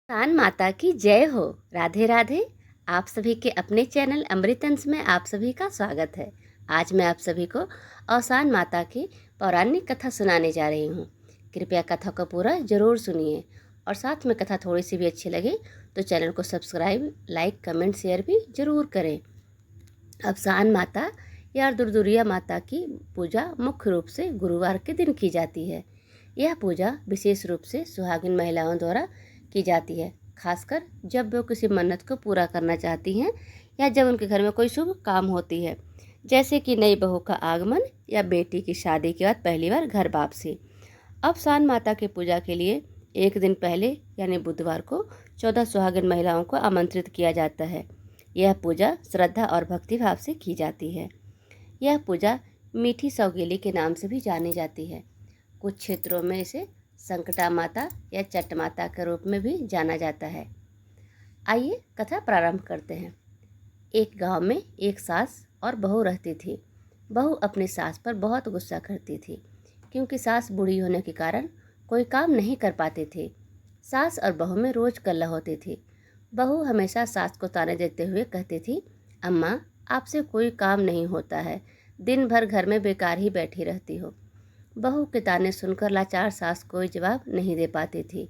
कान माता की जय हो। राधे राधे। आप सभी के अपने चैनल अमृतंस में आप सभी का स्वागत है। आज मैं आप सभी को औसान माता की पौराणिक कथा सुनाने जा रही हूँ। कृपया कथा को पूरा जरूर सुनिए और साथ में कथा थोड़ी सी भी अच्छी लगे तो चैनल को सब्सक्राइब, लाइक, कमेंट, शेयर भी जरूर करें। औसान माता या दुर्दुरिया माता की पूजा मुख्य रूप से गुरुवार के दिन की जाती है। यह पूजा विशेष रूप से सुहागिन महिलाओं द्वारा की जाती है, खासकर जब वो किसी मन्नत को पूरा करना चाहती हैं या जब उनके घर में कोई शुभ काम होती है, जैसे कि नई बहू का आगमन या बेटी की शादी के बाद पहली बार घर वापसी। अब सान माता की पूजा के लिए एक दिन पहले यानी बुधवार को 14 सुहागिन महिलाओं को आमंत्रित किया जाता है। यह पूजा श्रद्धा और भक्तिभाव से की जाती है। यह पूजा मीठी सौगेली के नाम से भी जानी जाती है। कुछ क्षेत्रों में इसे संकटा माता या चट माता के रूप में भी जाना जाता है। आइए कथा प्रारंभ करते हैं। एक गांव में एक सास और बहू रहती थी। बहू अपनी सास पर बहुत गुस्सा करती थी, क्योंकि सास बूढ़ी होने के कारण कोई काम नहीं कर पाती थी। सास और बहू में रोज कलह होती थी। बहू हमेशा सास को ताने देते हुए कहती थी, अम्मा, आपसे कोई काम नहीं होता है, दिन भर घर में बेकार ही बैठी रहती हो। बहू के ताने सुनकर लाचार सास कोई जवाब नहीं दे पाती थी।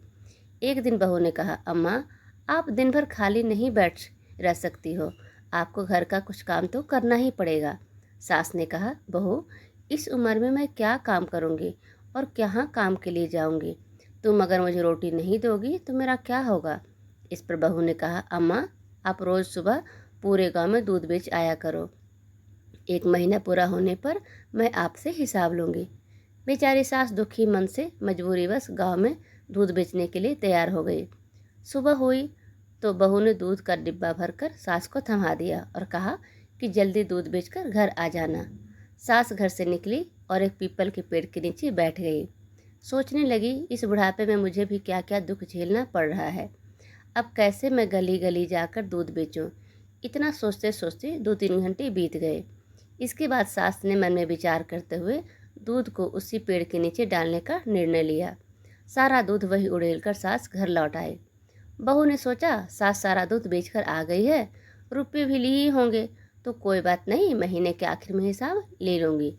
एक दिन बहू ने कहा, अम्मा, आप दिन भर खाली नहीं बैठ रह सकती हो, आपको घर का कुछ काम तो करना ही पड़ेगा। सास ने कहा, बहू, इस उम्र में मैं क्या काम करूँगी और कहाँ काम के लिए जाऊँगी? तुम अगर मुझे रोटी नहीं दोगी तो मेरा क्या होगा? इस पर बहू ने कहा, अम्मा, आप रोज़ सुबह पूरे गांव में दूध बेच आया करो। 1 महीना पूरा होने पर मैं आपसे हिसाब लूँगी। बेचारी सास दुखी मन से मजबूरीवश गांव में दूध बेचने के लिए तैयार हो गई। सुबह हुई तो बहू ने दूध का डिब्बा भरकर सास को थमा दिया और कहा कि जल्दी दूध बेचकर घर आ जाना। सास घर से निकली और एक पीपल के पेड़ के नीचे बैठ गई। सोचने लगी, इस बुढ़ापे में मुझे भी क्या क्या दुख झेलना पड़ रहा है। अब कैसे मैं गली गली जाकर दूध बेचूं? इतना सोचते सोचते 2-3 घंटे बीत गए। इसके बाद सास ने मन में विचार करते हुए दूध को उसी पेड़ के नीचे डालने का निर्णय लिया। सारा दूध वही उड़ेलकर सास घर लौट आए। बहू ने सोचा, सास सारा दूध बेचकर आ गई है, रुपये भी लिए होंगे, तो कोई बात नहीं, महीने के आखिर में हिसाब ले लूँगी।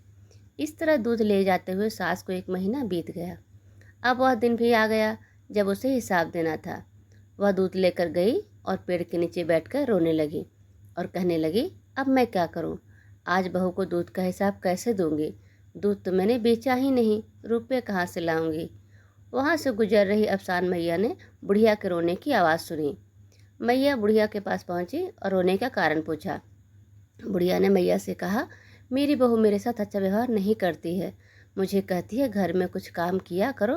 इस तरह दूध ले जाते हुए सास को 1 महीना बीत गया। अब वह दिन भी आ गया जब उसे हिसाब देना था। वह दूध लेकर गई और पेड़ के नीचे बैठकर रोने लगी और कहने लगी, अब मैं क्या करूं? आज बहू को दूध का हिसाब कैसे दूंगी? दूध तो मैंने बेचा ही नहीं, रुपये कहाँ से लाऊंगी? वहाँ से गुजर रही अफसान मैया ने बुढ़िया के रोने की आवाज़ सुनी। मैया बुढ़िया के पास पहुंची और रोने का कारण पूछा। बुढ़िया ने मैया से कहा, मेरी बहू मेरे साथ अच्छा व्यवहार नहीं करती है। मुझे कहती है घर में कुछ काम किया करो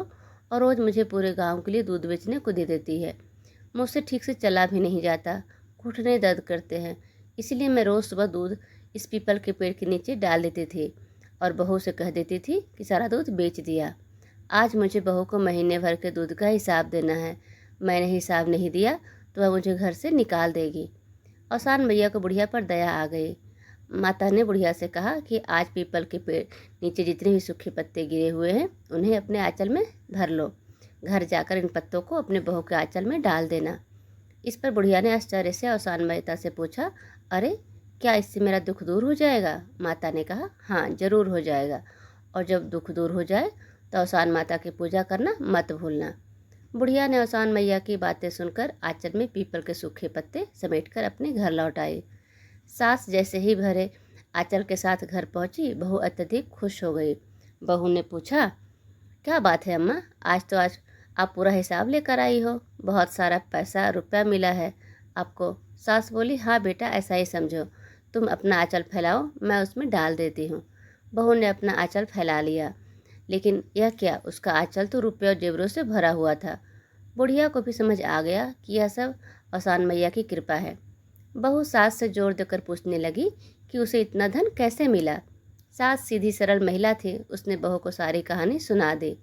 और रोज़ मुझे पूरे गांव के लिए दूध बेचने को दे देती है। मुझसे ठीक से चला भी नहीं जाता, घुटने दर्द करते हैं, इसलिए मैं रोज़ सुबह दूध इस पीपल के पेड़ के नीचे डाल देती थी और बहू से कह देती थी कि सारा दूध बेच दिया। आज मुझे बहू को महीने भर के दूध का हिसाब देना है। मैंने हिसाब नहीं दिया तो वह मुझे घर से निकाल देगी। औसान मैया को बुढ़िया पर दया आ गई। माता ने बुढ़िया से कहा कि आज पीपल के पेड़ नीचे जितने भी सूखे पत्ते गिरे हुए हैं उन्हें अपने आंचल में धर लो। घर जाकर इन पत्तों को अपने बहू के आंचल में डाल देना। इस पर बुढ़िया ने आश्चर्य से औसान माता से पूछा, अरे, क्या इससे मेरा दुख दूर हो जाएगा? माता ने कहा, हाँ, जरूर हो जाएगा, और जब दुख दूर हो जाए तो औसान माता की पूजा करना मत भूलना। बुढ़िया ने औसान मैया की बातें सुनकर आंचल में पीपल के सूखे पत्ते समेटकर अपने घर लौट आई। सास जैसे ही भरे आंचल के साथ घर पहुंची, बहू अत्यधिक खुश हो गई। बहू ने पूछा, क्या बात है अम्मा, आज आप पूरा हिसाब लेकर आई हो, बहुत सारा पैसा रुपया मिला है आपको। सास बोली, हाँ बेटा, ऐसा ही समझो, तुम अपना आंचल फैलाओ, मैं उसमें डाल देती हूँ। बहू ने अपना आंचल फैला लिया, लेकिन यह क्या, उसका आंचल तो रुपये और जेवरों से भरा हुआ था। बुढ़िया को भी समझ आ गया कि यह सब औसान मैया की कृपा है। बहू सास से जोर देकर पूछने लगी कि उसे इतना धन कैसे मिला। सास सीधी सरल महिला थी, उसने बहू को सारी कहानी सुना दी।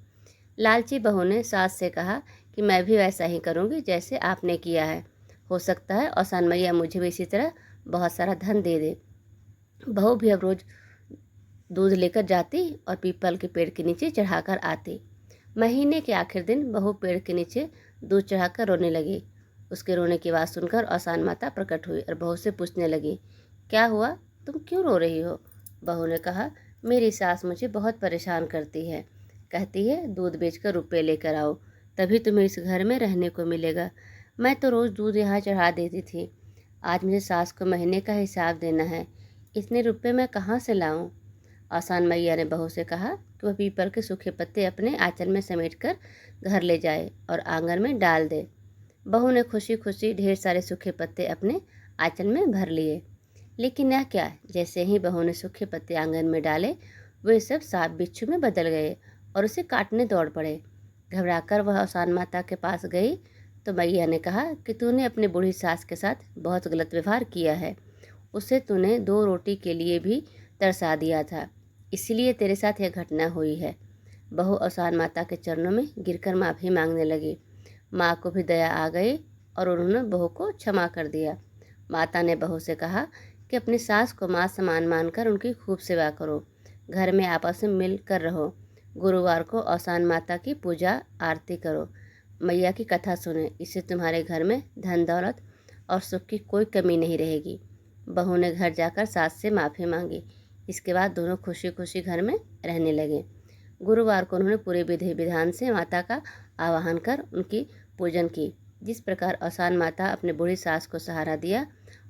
लालची बहू ने सास से कहा कि मैं भी वैसा ही करूँगी जैसे आपने किया है, हो सकता है औसान मैया मुझे भी इसी तरह बहुत सारा धन दे दे। बहू भी अब रोज दूध लेकर जाती और पीपल के पेड़ के नीचे चढ़ाकर आती। महीने के आखिर दिन बहू पेड़ के नीचे दूध चढ़ाकर रोने लगी। उसके रोने की आवाज़ सुनकर औसान माता प्रकट हुई और बहू से पूछने लगी, क्या हुआ, तुम क्यों रो रही हो? बहू ने कहा, मेरी सास मुझे बहुत परेशान करती है। कहती है दूध बेचकर रुपए लेकर आओ, तभी तुम्हें इस घर में रहने को मिलेगा। मैं तो रोज़ दूध यहाँ चढ़ा देती थी। आज मुझे सास को महीने का हिसाब देना है। इतने रुपए मैं कहाँ से लाऊं? आसान मैया ने बहू से कहा कि वह पीपल के सूखे पत्ते अपने आंचल में समेटकर घर ले जाए और आंगन में डाल दे। बहू ने खुशी खुशी ढेर सारे सूखे पत्ते अपने आंचल में भर लिए। लेकिन यह क्या, जैसे ही बहू ने सूखे पत्ते आंगन में डाले, वे सब सांप बिच्छू में बदल गए और उसे काटने दौड़ पड़े। घबराकर वह औसान माता के पास गई तो मैया ने कहा कि तूने अपनी बूढ़ी सास के साथ बहुत गलत व्यवहार किया है। उसे तूने 2 रोटी के लिए भी तरसा दिया था, इसलिए तेरे साथ यह घटना हुई है। बहू औसान माता के चरणों में गिरकर माफ़ी मांगने लगी। माँ को भी दया आ गई और उन्होंने बहू को क्षमा कर दिया। माता ने बहू से कहा कि अपनी सास को माँ समान मानकर उनकी खूब सेवा करो, घर में आपस में मिल कर रहो। गुरुवार को औसान माता की पूजा आरती करो, मैया की कथा सुने, इससे तुम्हारे घर में धन दौलत और सुख की कोई कमी नहीं रहेगी। बहू ने घर जाकर सास से माफ़ी मांगी। इसके बाद दोनों खुशी खुशी घर में रहने लगे। गुरुवार को उन्होंने पूरे विधि विधान से माता का आवाहन कर उनकी पूजन की। जिस प्रकार औसान माता अपने बूढ़ी सास को सहारा दिया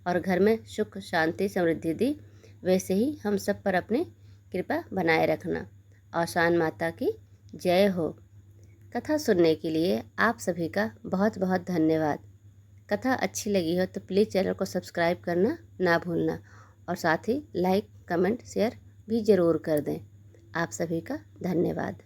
और घर में सुख शांति समृद्धि दी, वैसे ही हम सब पर अपनी कृपा बनाए रखना। औसान माता की जय हो। कथा सुनने के लिए आप सभी का बहुत बहुत धन्यवाद। कथा अच्छी लगी हो तो प्लीज़ चैनल को सब्सक्राइब करना ना भूलना और साथ ही लाइक कमेंट शेयर भी ज़रूर कर दें। आप सभी का धन्यवाद।